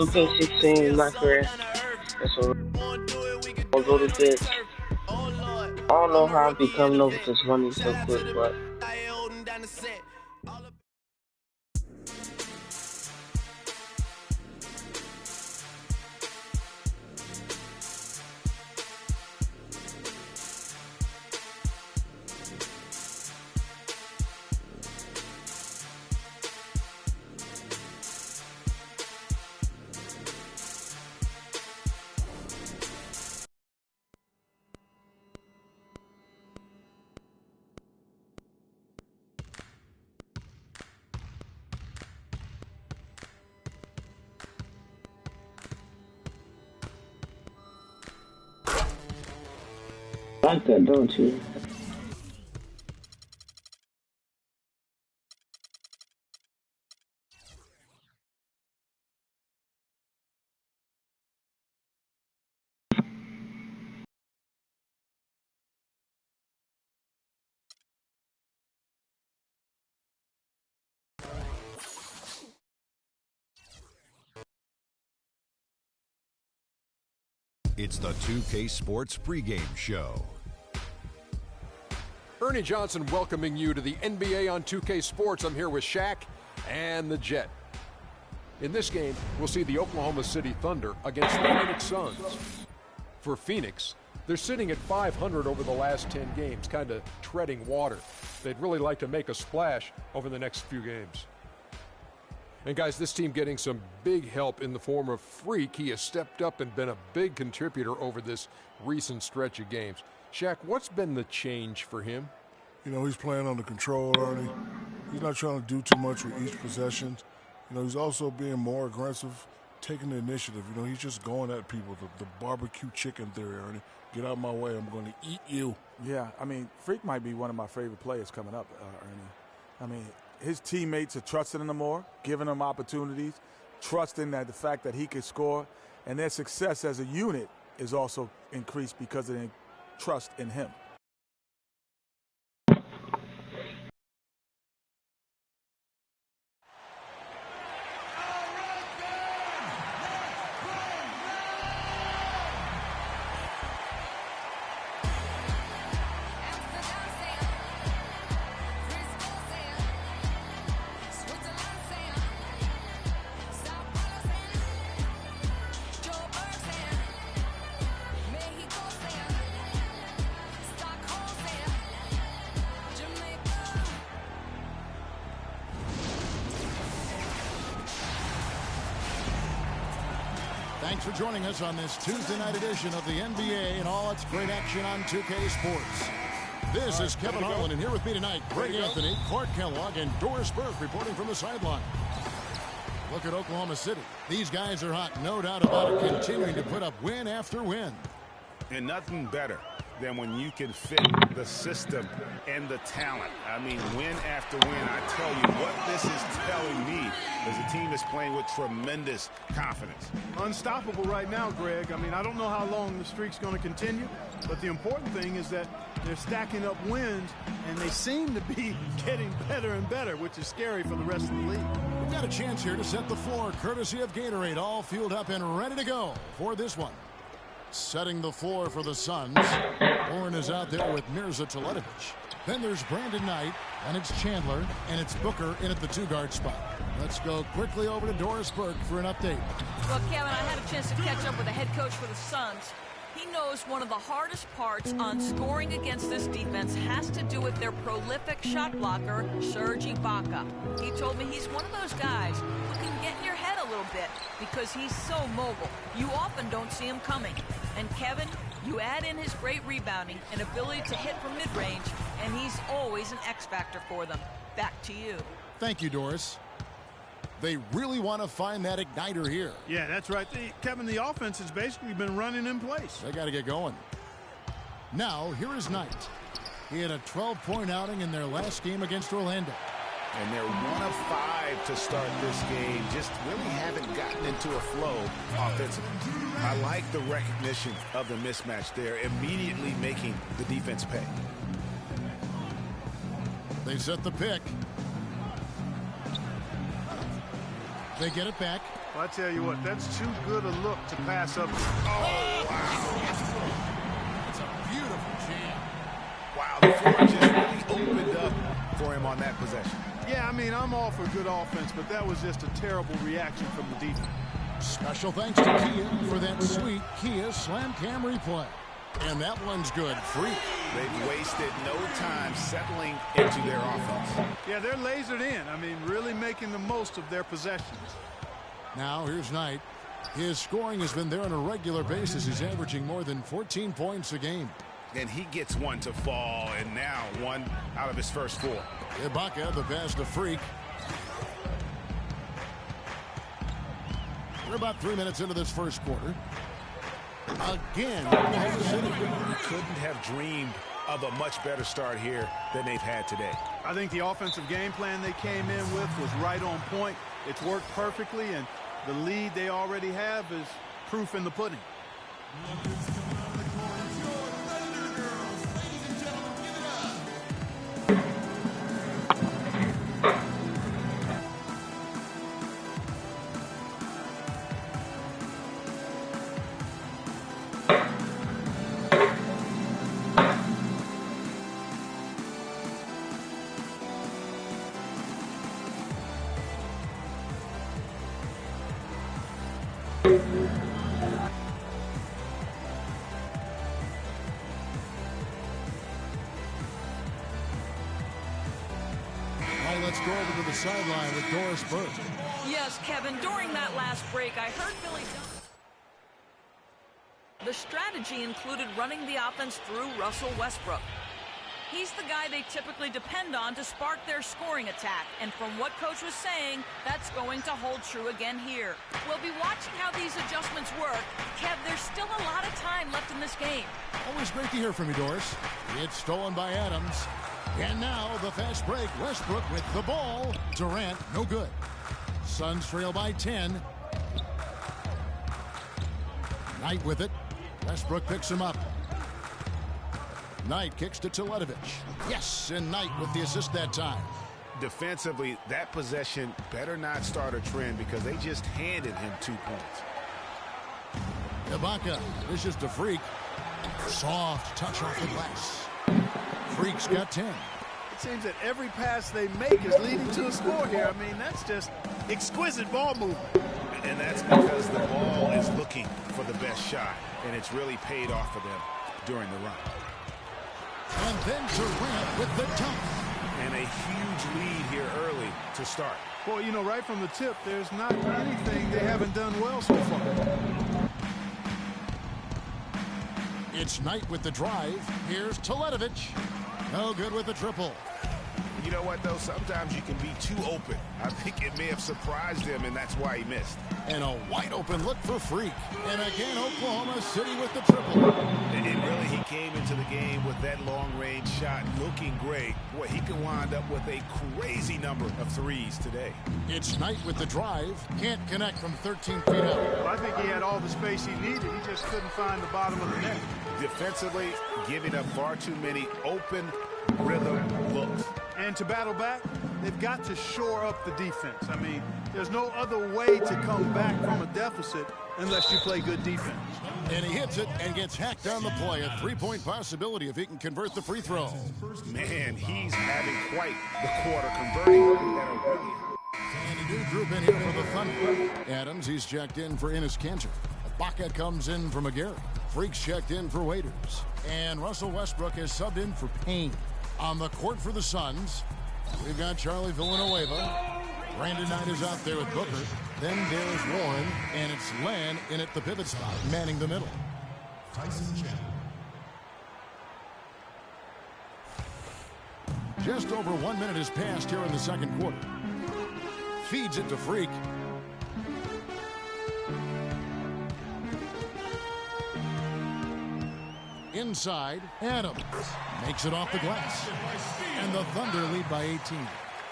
2K16, my career. That's what I'll go to this. I don't know how I'm becoming over this money so quick, but like that, don't you? It's the 2K Sports pregame show. Ernie Johnson welcoming you to the NBA on 2K Sports. I'm here with Shaq and the Jet. In this game, we'll see the Oklahoma City Thunder against the Phoenix Suns. For Phoenix, they're sitting at 500 over the last 10 games, kind of treading water. They'd really like to make a splash over the next few games. And guys, this team getting some big help in the form of Freak. He has stepped up and been a big contributor over this recent stretch of games. Shaq, what's been the change for him? You know, he's playing under control, Ernie. He's not trying to do too much with each possession. You know, he's also being more aggressive, taking the initiative. You know, he's just going at people. The barbecue chicken theory, Ernie. Get out of my way. I'm going to eat you. Yeah, I mean, Freak might be one of my favorite players coming up, Ernie. I mean, his teammates are trusting him more, giving him opportunities, trusting that the fact that he can score, and their success as a unit is also increased because of their trust in him. Thanks for joining us on this Tuesday night edition of the NBA and all its great action on 2K Sports. This is Kevin Harlan, and here with me tonight, Greg Anthony, Clark Kellogg, and Doris Burke reporting from the sideline. Look at Oklahoma City. These guys are hot, no doubt about it, continuing to put up win after win. And nothing better than when you can fit the system and the talent. I mean, win after win. I tell you, what this is telling me is the team is playing with tremendous confidence. Unstoppable right now, Greg. I mean, I don't know how long the streak's going to continue, but the important thing is that they're stacking up wins, and they seem to be getting better and better, which is scary for the rest of the league. We've got a chance here to set the floor, courtesy of Gatorade, all fueled up and ready to go for this one. Setting the floor for the Suns. Warren is out there with Mirza Teletovic. Then there's Brandon Knight, and it's Chandler, and it's Booker in at the two-guard spot. Let's go quickly over to Doris Burke for an update. Well, Kevin, I had a chance to catch up with the head coach for the Suns. He knows one of the hardest parts on scoring against this defense has to do with their prolific shot blocker, Serge Ibaka. He told me he's one of those guys who can get in your head a little bit because he's so mobile. You often don't see him coming. And Kevin, you add in his great rebounding and ability to hit from mid-range, and he's always an X factor for them. Back to you. Thank you, Doris. They really want to find that igniter here. Yeah, that's right. Kevin, the offense has basically been running in place. They got to get going. Now, here is Knight. He had a 12-point outing in their last game against Orlando. And they're 1 of 5 to start this game. Just really haven't gotten into a flow offensively. I like the recognition of the mismatch there, immediately making the defense pay. They set the pick. They get it back. Well, I tell you what, that's too good a look to pass up. Oh, wow. It's a beautiful jam. Wow, the floor just really opened up for him on that possession. Yeah, I mean, I'm all for good offense, but that was just a terrible reaction from the defense. Special thanks to Kia for that sweet Kia Slam Cam replay. And that one's good. Free. They've wasted no time settling into their offense. Yeah, they're lasered in. I mean, really making the most of their possessions. Now, here's Knight. His scoring has been there on a regular basis. He's averaging more than 14 points a game. And he gets one to fall, and now one out of his first 4. Ibaka, the pass to Freak. We're about 3 minutes into this first quarter. Again, Oklahoma City. You couldn't have dreamed of a much better start here than they've had today. I think the offensive game plan they came in with was right on point. It's worked perfectly, and the lead they already have is proof in the pudding. Let's go over to the sideline with Doris Burke. Yes, Kevin, during that last break, I heard Billy Dunn. The strategy included running the offense through Russell Westbrook. He's the guy they typically depend on to spark their scoring attack. And from what Coach was saying, that's going to hold true again here. We'll be watching how these adjustments work. Kev, there's still a lot of time left in this game. Always great to hear from you, Doris. It's stolen by Adams. And now the fast break. Westbrook with the ball. Durant, no good. Suns trail by 10. Knight with it. Westbrook picks him up. Knight kicks to Teletovic. Yes, and Knight with the assist that time. Defensively, that possession better not start a trend because they just handed him 2 points. Ibaka dishes to Freak. Soft touch off the glass. Freak's got 10. It seems that every pass they make is leading to a score here. I mean, that's just exquisite ball movement. And that's because the ball is looking for the best shot, and it's really paid off for them during the run. And then Durant with the dunk. And a huge lead here early to start. Well, you know, right from the tip, there's not anything they haven't done well so far. It's Knight with the drive. Here's Teletovic. No good with the triple. You know what, though? Sometimes you can be too open. I think it may have surprised him, and that's why he missed. And a wide open look for Freak. And again, Oklahoma City with the triple. And really, he came into the game with that long-range shot looking great. Boy, he can wind up with a crazy number of threes today. It's Knight with the drive. Can't connect from 13 feet out. Well, I think he had all the space he needed. He just couldn't find the bottom of the net. Defensively, giving up far too many open rhythm looks. And to battle back, they've got to shore up the defense. I mean, there's no other way to come back from a deficit unless you play good defense. And he hits it and gets hacked on the play. A three-point possibility if he can convert the free throw. Man, he's having quite the quarter converting at a really. And a new group in here for the Thunder. Adams, he's checked in for Enes Kanter. Ibaka comes in for McGarry. Freaks checked in for Waiters. And Russell Westbrook is subbed in for Payne. On the court for the Suns, we've got Charlie Villanueva. Brandon Knight is out there with Booker. Then there's Warren, and it's Len in at the pivot spot, manning the middle. Just over 1 minute has passed here in the second quarter. Feeds it to Freak. Inside, Adams makes it off the glass. And the Thunder lead by 18.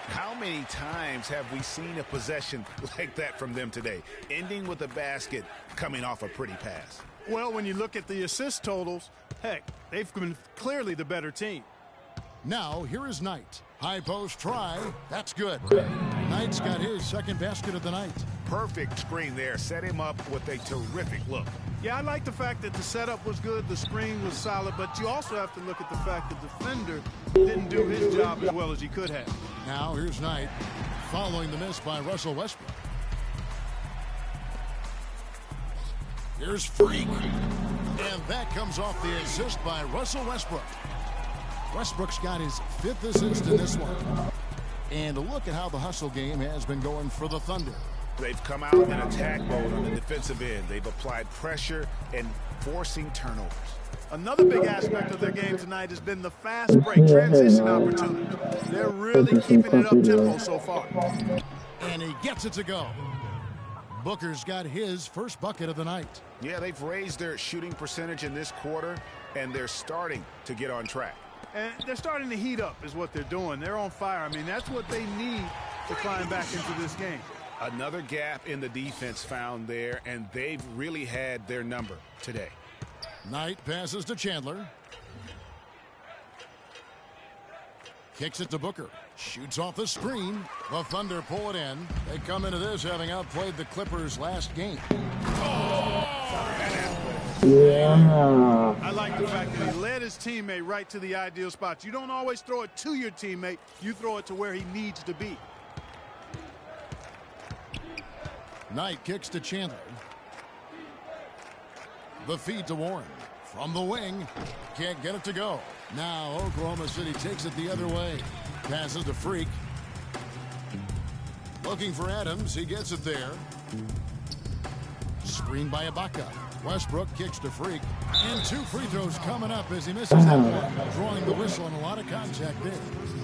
How many times have we seen a possession like that from them today, ending with a basket coming off a pretty pass? Well, when you look at the assist totals, heck, they've been clearly the better team. Now, here is Knight. High post try. That's good. Knight's got his second basket of the night. Perfect screen there. Set him up with a terrific look. Yeah, I like the fact that the setup was good, the screen was solid, but you also have to look at the fact that the defender didn't do his job as well as he could have. Now here's Knight following the miss by Russell Westbrook. Here's Freak. And that comes off the assist by Russell Westbrook. Westbrook's got his 5th assist in this one. And look at how the hustle game has been going for the Thunder. They've come out in attack mode on the defensive end. They've applied pressure and forcing turnovers. Another big aspect of their game tonight has been the fast break transition opportunity. They're really keeping it up tempo so far. And he gets it to go. Booker's got his first bucket of the night. Yeah, they've raised their shooting percentage in this quarter, and they're starting to get on track. And they're starting to heat up is what they're doing. They're on fire. I mean, that's what they need to climb back into this game. Another gap in the defense found there, and they've really had their number today. Knight passes to Chandler. Kicks it to Booker. Shoots off the screen. The Thunder pull it in. They come into this having outplayed the Clippers last game. Yeah. I like the fact that he led his teammate right to the ideal spot. You don't always throw it to your teammate. You throw it to where he needs to be. Knight kicks to Chandler. The feed to Warren. From the wing. Can't get it to go. Now Oklahoma City takes it the other way. Passes to Freak. Looking for Adams. He gets it there. Screened by Ibaka. Westbrook kicks to Freak. And 2 free throws coming up as he misses that one. Drawing the whistle and a lot of contact there.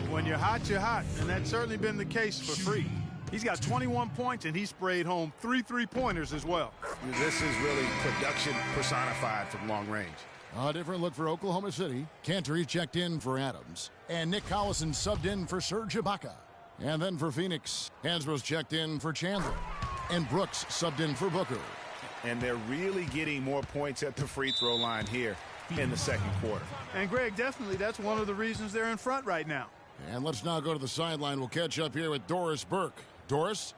When you're hot, you're hot. And that's certainly been the case for Freak. He's got 21 points, and he sprayed home 3 3-pointers as well. This is really production personified from long range. A different look for Oklahoma City. Cantor checked in for Adams. And Nick Collison subbed in for Serge Ibaka. And then for Phoenix, Hansbrough's checked in for Chandler. And Brooks subbed in for Booker. And they're really getting more points at the free throw line here in the second quarter. And, Greg, definitely that's one of the reasons they're in front right now. And let's now go to the sideline. We'll catch up here with Doris Burke. Doris?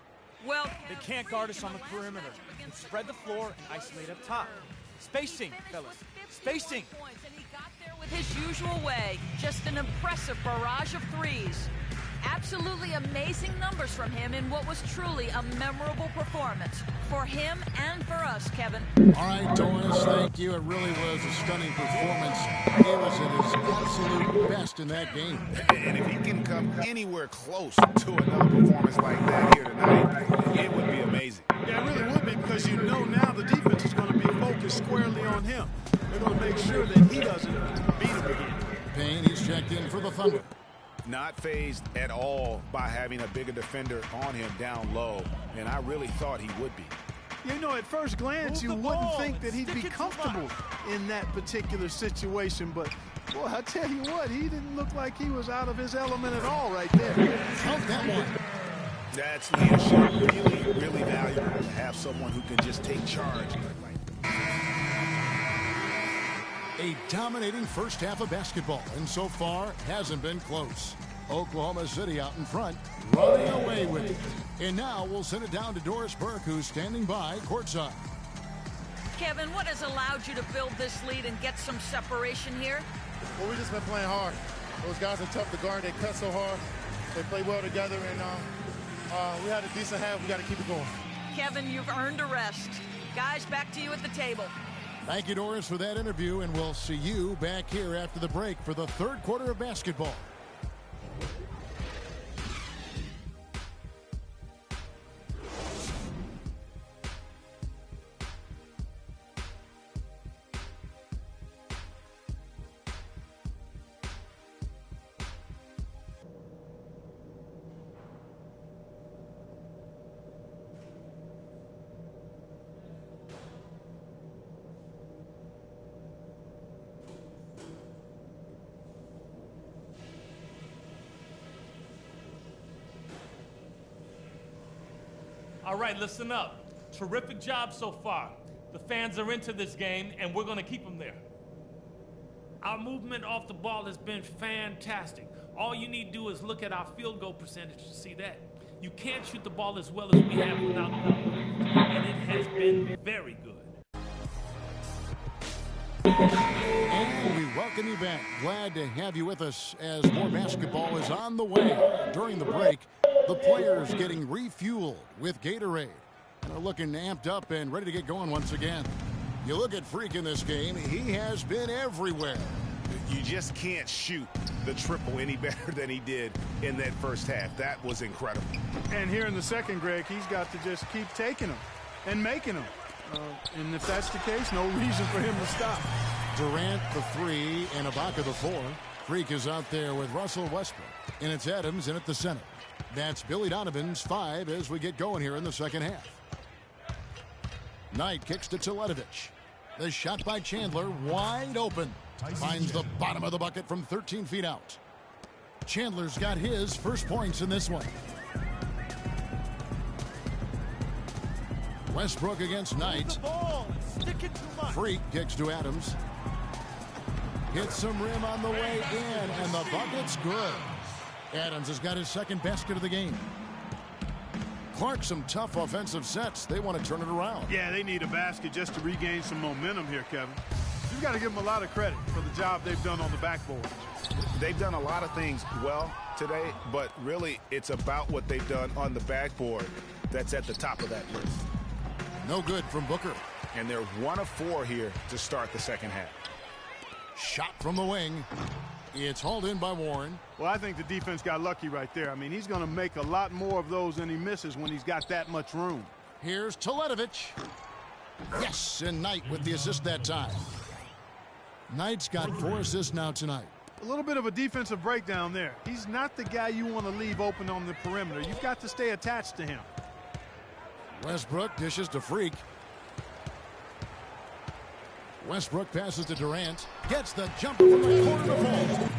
Well, they can't guard us on the perimeter. And spread the floor and isolate up top. Spacing, fellas. Spacing. And he got there with his usual way. Just an impressive barrage of threes. Absolutely amazing numbers from him in what was truly a memorable performance for him and for us, Kevin. All right, Doris, thank you. It really was a stunning performance. He was at his absolute best in that game. And if he can come anywhere close to another performance like that here tonight, it would be amazing. Yeah, it really would be, because you know now the defense is going to be focused squarely on him. They're going to make sure that he doesn't beat him again. Payne, he's checked in for the Thunder. Not fazed at all by having a bigger defender on him down low, and I really thought he would be. You know, at first glance, you wouldn't think that he'd be comfortable in that particular situation, but, boy, I tell you what, he didn't look like he was out of his element at all right there. Count that one. That's leadership. Really, really valuable to have someone who can just take charge. A dominating first half of basketball, and so far hasn't been close. Oklahoma City out in front, running away with it. And now we'll send it down to Doris Burke, who's standing by courtside. Kevin, what has allowed you to build this lead and get some separation here? Well, we've just been playing hard. Those guys are tough to guard. They cut so hard. They play well together, and we had a decent half. We got to keep it going. Kevin, you've earned a rest. Guys, back to you at the table. Thank you, Doris, for that interview, and we'll see you back here after the break for the third quarter of basketball. All right, listen up. Terrific job so far. The fans are into this game, and we're going to keep them there. Our movement off the ball has been fantastic. All you need to do is look at our field goal percentage to see that. You can't shoot the ball as well as we have without the ball. And it has been very good. And we welcome you back. Glad to have you with us as more basketball is on the way. During the break, the players getting refueled with Gatorade. And are looking amped up and ready to get going once again. You look at Freak in this game, he has been everywhere. You just can't shoot the triple any better than he did in that first half. That was incredible. And here in the second, Greg, he's got to just keep taking them and making them. And if that's the case, no reason for him to stop. Durant the 3 and Ibaka the 4. Freak is out there with Russell Westbrook. And it's Adams in at the center. That's Billy Donovan's 5 as we get going here in the second half. Knight kicks to Teletovic. The shot by Chandler wide open. Finds the bottom of the bucket from 13 feet out. Chandler's got his first points in this one. Westbrook against Knight. Freak kicks to Adams. Hits some rim on the way in, and the bucket's good. Adams has got his second basket of the game. Clark, some tough offensive sets. They want to turn it around. Yeah, they need a basket just to regain some momentum here, Kevin. You've got to give them a lot of credit for the job they've done on the backboard. They've done a lot of things well today, but really it's about what they've done on the backboard that's at the top of that list. No good from Booker. And they're 1 of 4 here to start the second half. Shot from the wing. It's hauled in by Warren. Well, I think the defense got lucky right there. I mean, he's going to make a lot more of those than he misses when he's got that much room. Here's Teletovic. Yes, and Knight with the assist that time. Knight's got 4 assists now tonight. A little bit of a defensive breakdown there. He's not the guy you want to leave open on the perimeter. You've got to stay attached to him. Westbrook dishes to Freak. Westbrook passes to Durant. Gets the jumper from the corner to fall.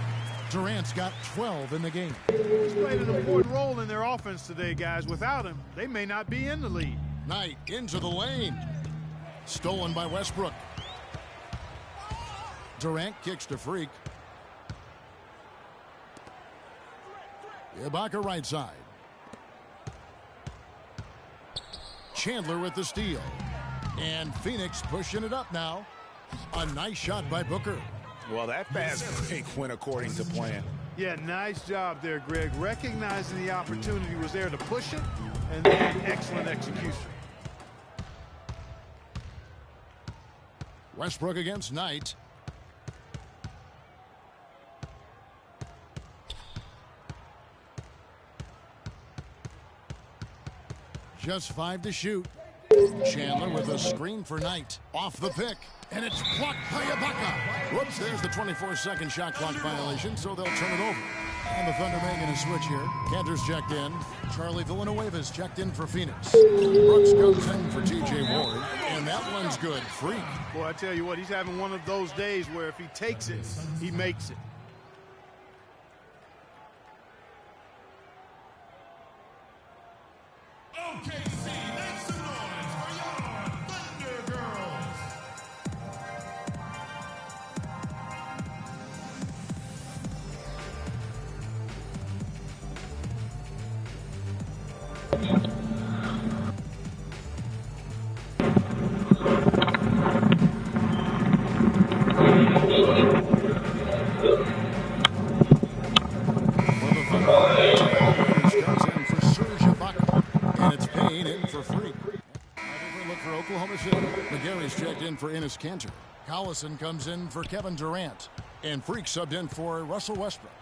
Durant's got 12 in the game. He's played an important role in their offense today, guys. Without him, they may not be in the lead. Knight into the lane. Stolen by Westbrook. Durant kicks to Freak. Ibaka right side. Chandler with the steal. And Phoenix pushing it up now. A nice shot by Booker. Well, that fast break went according to plan. Yeah, nice job there, Greg. Recognizing the opportunity was there to push it, and then excellent execution. Westbrook against Knight. Just 5 to shoot. Chandler with a screen for Knight. Off the pick. And it's blocked by Ibaka. Whoops, there's the 24-second shot clock violation, so they'll turn it over. And the Thunder making a switch here. Cantor's checked in. Charlie Villanueva's checked in for Phoenix. Brooks comes in for T.J. Ward. And that one's good. Freak. Boy, I tell you what, he's having one of those days where if he takes it, he makes it. Okay. For Enes Kanter. Collison comes in for Kevin Durant. And Freak subbed in for Russell Westbrook.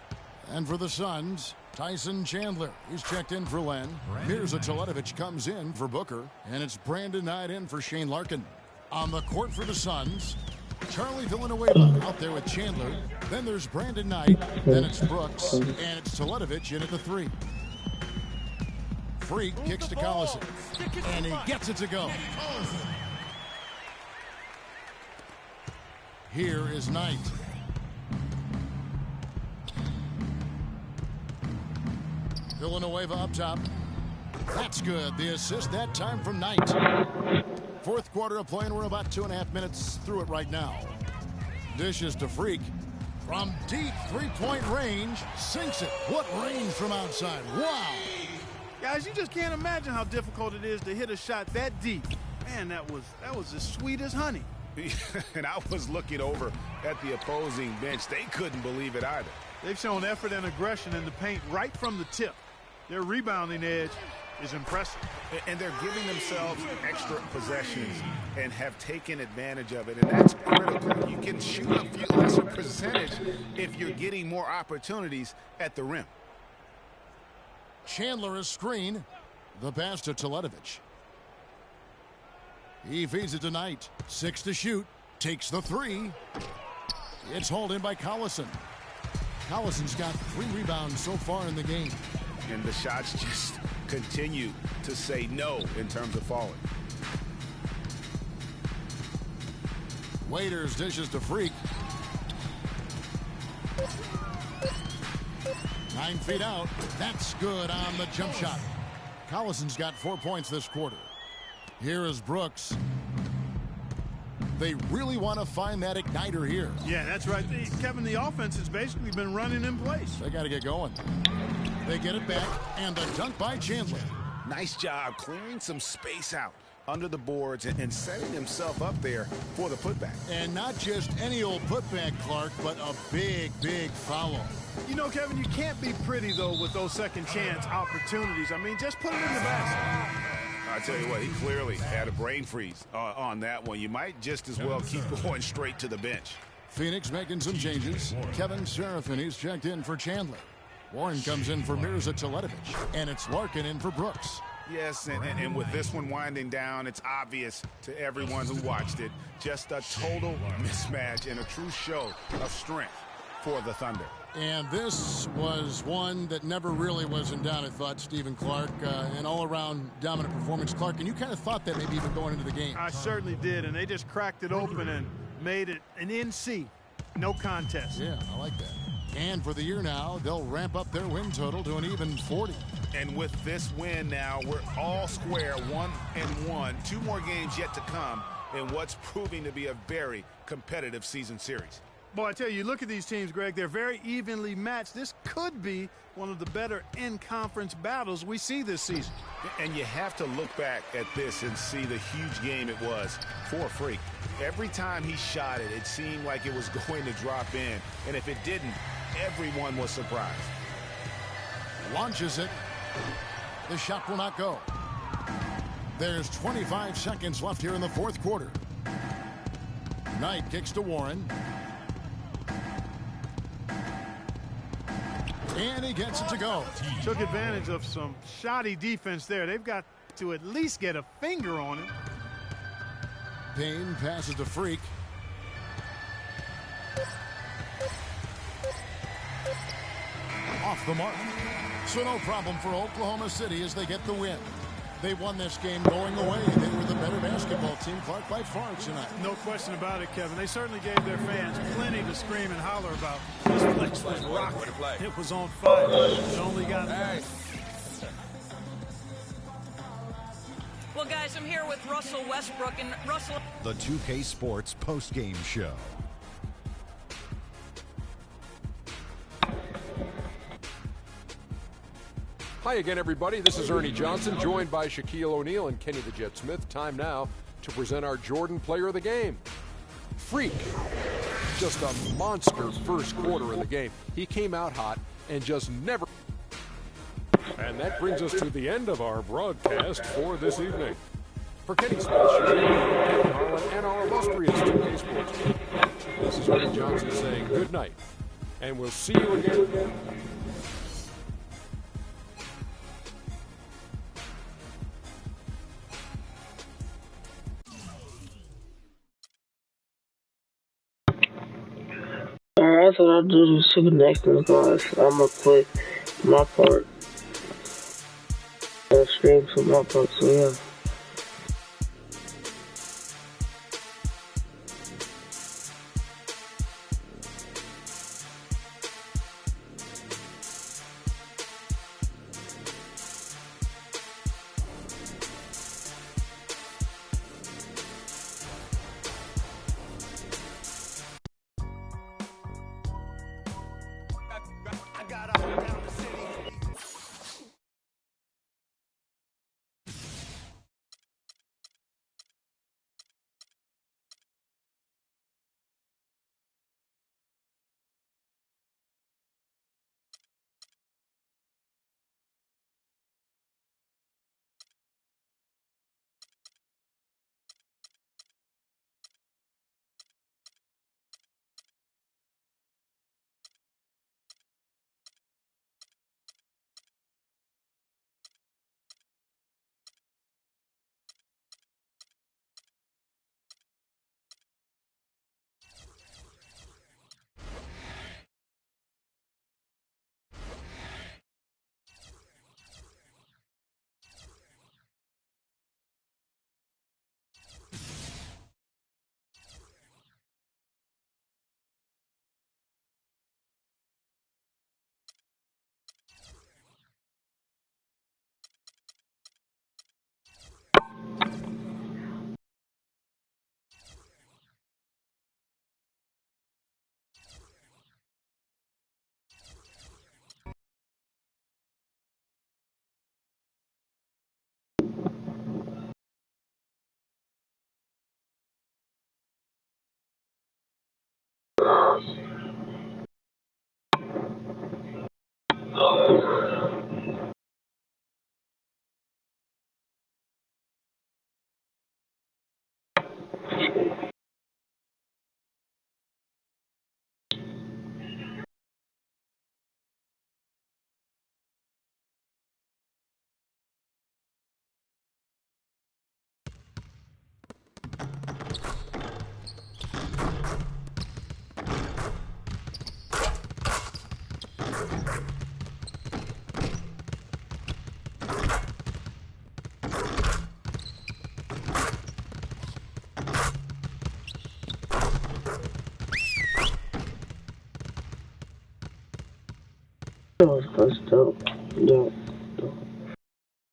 And for the Suns, Tyson Chandler. He's checked in for Len. Mirza Teletovic comes in for Booker. And it's Brandon Knight in for Shane Larkin. On the court for the Suns, Charlie Villanueva out there with Chandler. Then there's Brandon Knight. Then it's Brooks. And it's Teletovic in at the 3. Freak kicks to Collison. And he gets it to go. Here is Knight. Villanueva up top. That's good. The assist that time from Knight. Fourth quarter of play, and we're about 2.5 minutes through it right now. Dishes to Freak. From deep three-point range, sinks it. What range from outside. Wow. Guys, you just can't imagine how difficult it is to hit a shot that deep. Man, that was as sweet as honey. And I was looking over at the opposing bench. They couldn't believe it either. They've shown effort and aggression in the paint right from the tip. Their rebounding edge is impressive. And they're giving themselves extra possessions and have taken advantage of it, and that's critical. You can shoot a few lesser percentage if you're getting more opportunities at the rim. Chandler is screen. The pass to Teletovic. He feeds it to Knight. 6 to shoot. Takes the 3. It's hauled in by Collison. Collison's got 3 rebounds so far in the game. And the shots just continue to say no in terms of falling. Waiters dishes to Freak. 9 feet out. That's good on the jump shot. Collison's got 4 points this quarter. Here is Brooks. They really want to find that igniter here. Yeah, that's right. Kevin, the offense has basically been running in place. They got to get going. They get it back, and a dunk by Chandler. Nice job clearing some space out under the boards and setting himself up there for the putback. And not just any old putback, Clark, but a big, big foul. You know, Kevin, you can't be pretty, though, with those second chance opportunities. I mean, just put it in the basket. I tell you what, he clearly had a brain freeze on that one. You might just as well keep going straight to the bench. Phoenix making some changes. Kevin Serafini's checked in for Chandler. Warren comes in for Mirza Teletovic. And it's Larkin in for Brooks. Yes, and with this one winding down, it's obvious to everyone who watched it. Just a total mismatch and a true show of strength for the Thunder. And this was one that never really was in doubt, I thought, Stephen Clark. An all-around dominant performance, Clark. And you kind of thought that maybe even going into the game. I certainly did, and they just cracked it open and made it an NC. No contest. Yeah, I like that. And for the year now, they'll ramp up their win total to an even 40. And with this win now, we're all square, 1-1. 2 more games yet to come in what's proving to be a very competitive season series. Boy, I tell you, look at these teams, Greg. They're very evenly matched. This could be one of the better in-conference battles we see this season. And you have to look back at this and see the huge game it was for Freak. Every time he shot it, it seemed like it was going to drop in. And if it didn't, everyone was surprised. Launches it. The shot will not go. There's 25 seconds left here in the fourth quarter. Knight kicks to Warren. And he gets it to go. Took advantage of some shoddy defense there. They've got to at least get a finger on it. Payne passes to Freak. Off the mark. So no problem for Oklahoma City as they get the win. They won this game going away. They were the better basketball team, Clark, by far tonight. No question about it, Kevin. They certainly gave their fans plenty to scream and holler about. This place was rocking. It was on fire. It only got Well, guys, I'm here with Russell Westbrook. And Russell... The 2K Sports postgame show. Hi again, everybody. This is Ernie Johnson, joined by Shaquille O'Neal and Kenny the Jet Smith. Time now to present our Jordan Player of the Game. Freak. Just a monster first quarter of the game. He came out hot and just never... And that brings us to the end of our broadcast for this evening. For Kenny Smith, Shaquille O'Neal, and our illustrious 2K Sports team, this is Ernie Johnson saying good night. And we'll see you again. Alright, I thought I'd do the super next one, guys. I'm gonna quit my part and stream for my part, so yeah.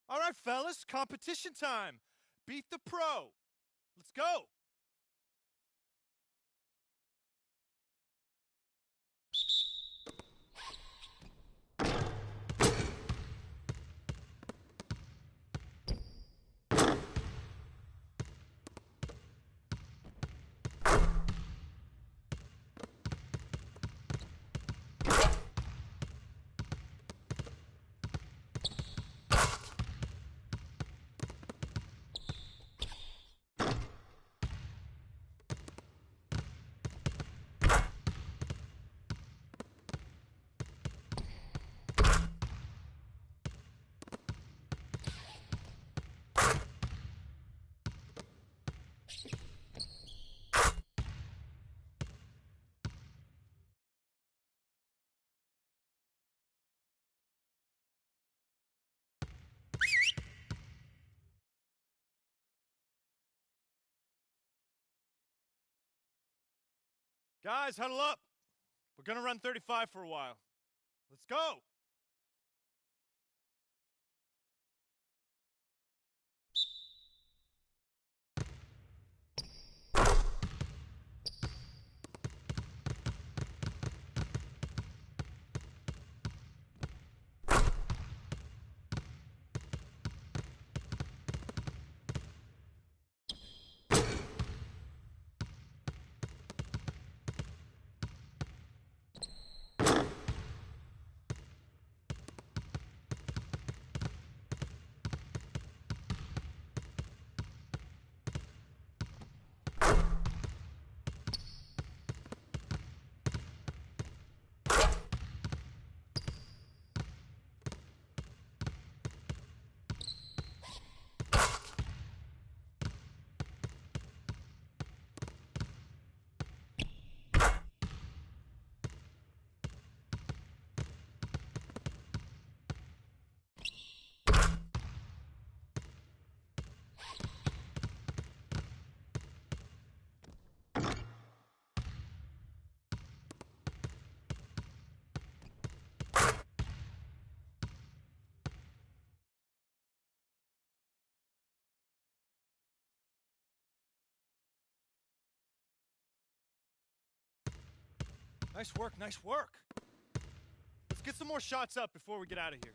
All right, fellas, competition time. Beat the pro. Let's go. Guys, huddle up. We're going to run 35 for a while. Let's go. Nice work, nice work. Let's get some more shots up before we get out of here.